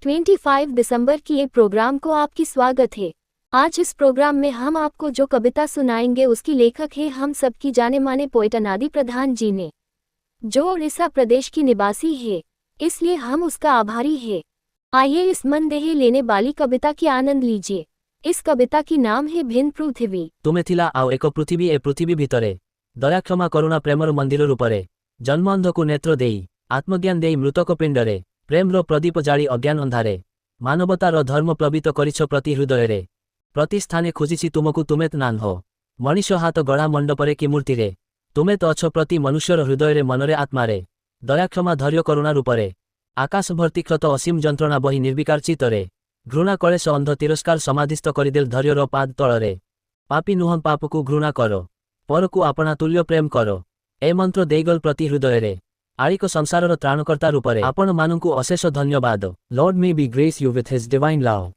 25 दिसंबर की ये प्रोग्राम को आपकी स्वागत है। आज इस प्रोग्राम में हम आपको जो कविता सुनाएंगे उसकी लेखक है हम सबकी जाने माने पोएट अनादि प्रधान जी ने, जो उड़ीसा प्रदेश की निवासी है, इसलिए हम उसका आभारी है। आइए इस मन देह लेने वाली कविता की आनंद लीजिए। इस कविता की नाम है भिन्न पृथ्वी। तुमे थिला आउ एक पृथ्वी ए पृथ्वी भितरे दया क्षमा करुणा प्रेमर मंदिर रूपरे जन्म अंधकु नेत्र देई आत्मज्ञान देई मृतक पिंडरे प्रेमर प्रदीप जाली अज्ञान अंधारे मानवतार धर्म प्लबित करिछ प्रति हृदय प्रति स्थाने खोजिछि तुमकु तुमेत नान्हो मनीष हाथ गढ़ा मंडपरे कि मूर्तिरे तुमेत अछ प्रति मनुष्यर हृदय मनरे आत्मारे दया क्षमा धैर्य करुणा रूपरे आकाश भर्ती क्षत असीम जंत्रणा बही निर्विकार चित्तरे घृणा कलेश अंध तिरस्कार समाधिस्थ करिदेल धैर्यर पाद तଳରେ पापी नुहं पापकु घृणा करो परकु आपना तुल्य प्रेम करो ए मंत्र देगल प्रति हृदय आळिक संसारर त्राणकर्ता रूपरे आपण मानंकु अशेष धन्यवाद। Lord may be grace you with his divine love.